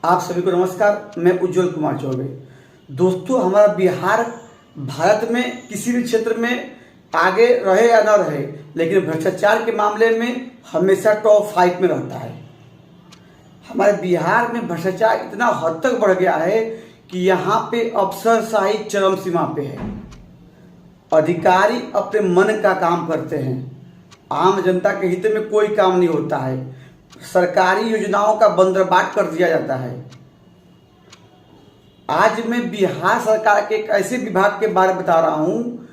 आप सभी को नमस्कार। मैं उज्जवल कुमार चौबे। दोस्तों, हमारा बिहार भारत में किसी भी क्षेत्र में आगे रहे या न रहे, लेकिन भ्रष्टाचार के मामले में हमेशा टॉप 5 में रहता है। हमारे बिहार में भ्रष्टाचार इतना हद तक बढ़ गया है कि यहाँ पे अफसरशाही चरम सीमा पे है। अधिकारी अपने मन का काम करते हैं, आम जनता के हित में कोई काम नहीं होता है। सरकारी योजनाओं का बंदरबाट कर दिया जाता है। आज मैं बिहार सरकार के एक ऐसे विभाग के बारे में बता रहा हूँ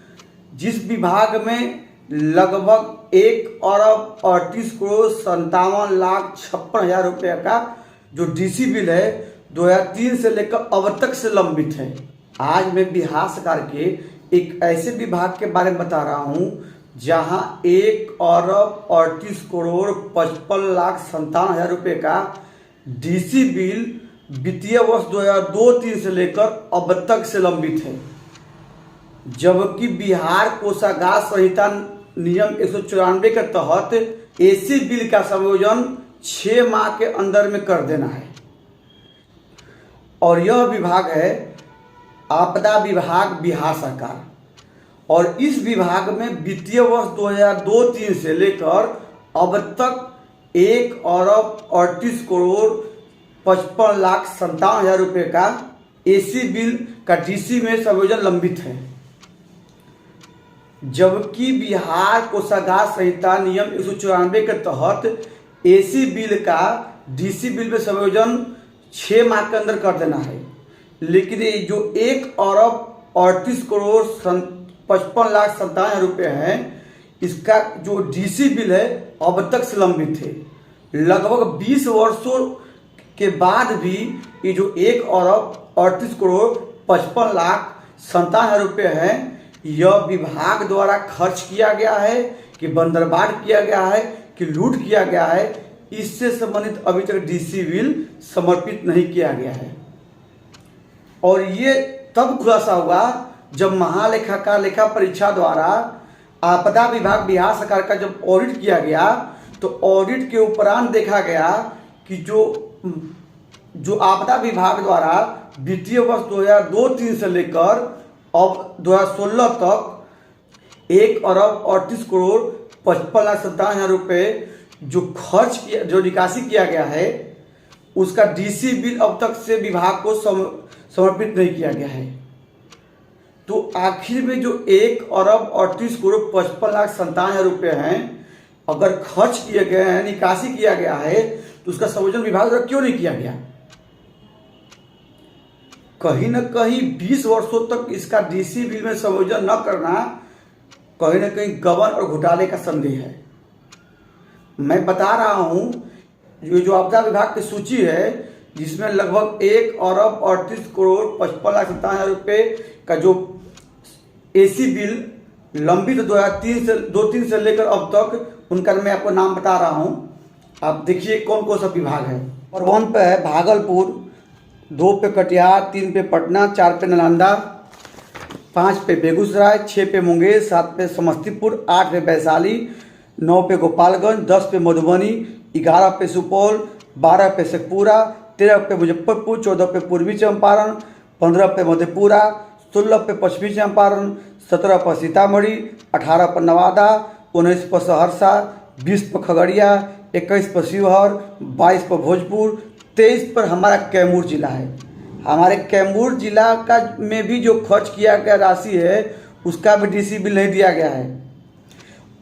जिस विभाग में लगभग 1,38,57,56,000 रुपये का जो डीसी बिल है 2003 से लेकर अब तक से लंबित है। आज मैं बिहार सरकार के एक ऐसे विभाग के बारे में बता रहा हूँ जहां 1,38,55,57,000 रुपये का डीसी बिल वित्तीय वर्ष 2002-03 से लेकर अब तक से लंबित है, जबकि बिहार कोषागार संहिता नियम 194 के तहत एसी बिल का संयोजन 6 माह के अंदर में कर देना है। और यह विभाग है आपदा विभाग बिहार सरकार। और इस विभाग में वित्तीय वर्ष 2002-03 से लेकर अब तक 1,38,55,57,000 रुपये का एसी बिल का डीसी में संयोजन लंबित है, जबकि बिहार कोषागार संहिता नियम 194 के तहत एसी बिल का डीसी बिल में संयोजन 6 माह के अंदर कर देना है। लेकिन ये जो 1,38,55,57,000 रुपये हैं, इसका जो डीसी बिल है अब तक से लंबित है। लगभग 20 वर्षों के बाद भी ये जो 1,38,55,57,000 रुपये हैं, यह विभाग द्वारा खर्च किया गया है कि बंदरबाट किया गया है कि लूट किया गया है, इससे संबंधित अभी तक डीसी बिल समर्पित नहीं किया गया है। और ये तब खुलासा हुआ जब महालेखाकार लेखा परीक्षा द्वारा आपदा विभाग बिहार सरकार का जब ऑडिट किया गया, तो ऑडिट के उपरांत देखा गया कि जो आपदा विभाग द्वारा वित्तीय वर्ष 2002-03 से लेकर अब 2016 तक 1,38,55,57,000 रुपये जो खर्च किया, जो निकासी किया गया है, उसका डीसी बिल अब तक से विभाग को समर्पित नहीं किया गया है। तो आखिर में जो 1,38,55,57,000 रुपये हैं, अगर खर्च किए गए हैं, निकासी किया गया है, तो उसका संयोजन विभाग द्वारा क्यों नहीं किया गया? कहीं न कहीं 20 वर्षों तक इसका डीसी बिल में संयोजन न करना कहीं न कहीं गबन और घोटाले का संदेह है। मैं बता रहा हूं, ये जो आपदा विभाग की सूची है, जिसमें लगभग 1,38,55,57,000 रुपये का जो एसी बिल लंबित 2003 से लेकर अब तक, उनका मैं आपको नाम बता रहा हूं। आप देखिए कौन कौन सा विभाग है। और 1 पे है भागलपुर, 2 पे कटिहार, 3 पे पटना, 4 पे नालंदा, 5 पे बेगूसराय, 6 पे मुंगेर, 7 पे समस्तीपुर, 8 पे वैशाली, 9 पे गोपालगंज, 10 पे मधुबनी, 11 पे सुपौल, 12 पे शेखपुरा, 13 पे मुजफ्फरपुर, 14 पे पूर्वी चंपारण, 15 पे मधेपुरा, 16 पे पश्चिमी चंपारण, 17 पर सीतामढ़ी, 18 पर नवादा, 19 पर सहरसा, 20 पर खगड़िया, 21 पर शिवहर, 22 पर भोजपुर, 23 पर हमारा कैमूर जिला है। हमारे कैमूर जिला का में भी जो खर्च किया गया राशि है, उसका भी डीसी बिल नहीं दिया गया है।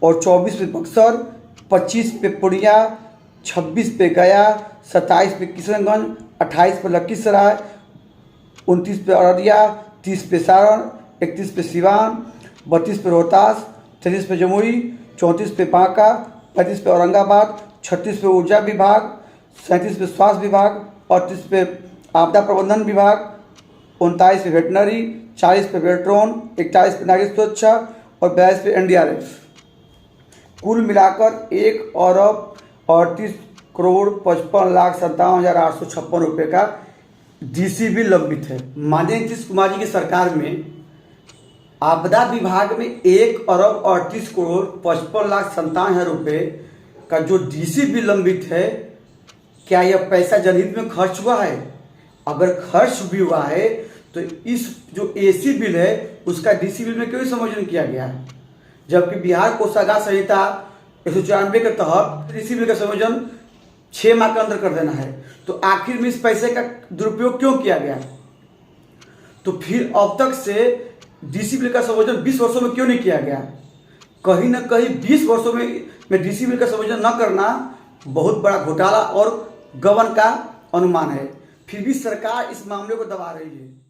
और 24 पे बक्सर, 25 पे पूर्णिया, 26 पे गया, 27 पे किशनगंज, 28 पे लखीसराय, 29 पे अररिया, 30 पे सारण, 31 पे सिवान, 32 पे रोहतास, 33 पे जमुई, 34 पे बांका, 35 पे औरंगाबाद, 36 पे ऊर्जा विभाग, 37 पे स्वास्थ्य विभाग, 38 पे आपदा प्रबंधन विभाग, 39 पे वेटनरी, 40 पे वेट्रॉन, 41 पे नागरिक सुरक्षा और 42 पे एनडीआरएफ। कुल मिलाकर 1,38,55,57,856 रुपये का डीसी बिल लंबित है। माननीय नीतीश कुमार जी की सरकार में आपदा विभाग में 1,38,55,57,000 रुपये का जो डीसी बिल लंबित है, क्या यह पैसा जनहित में खर्च हुआ है? अगर खर्च भी हुआ है तो इस जो एसी बिल है उसका डीसी बिल में क्यों संयोजन किया गया है, जबकि बिहार कोषागार संहिता 194 के तहत डीसी बिल का संयोजन 6 माह के अंदर कर देना है। तो आखिर में इस पैसे का दुरुपयोग क्यों किया गया? तो फिर अब तक से डीसी बिल का संयोजन 20 वर्षों में क्यों नहीं किया गया? कहीं ना कहीं 20 वर्षों में डीसी बिल का संयोजन न करना बहुत बड़ा घोटाला और गबन का अनुमान है। फिर भी सरकार इस मामले को दबा रही है।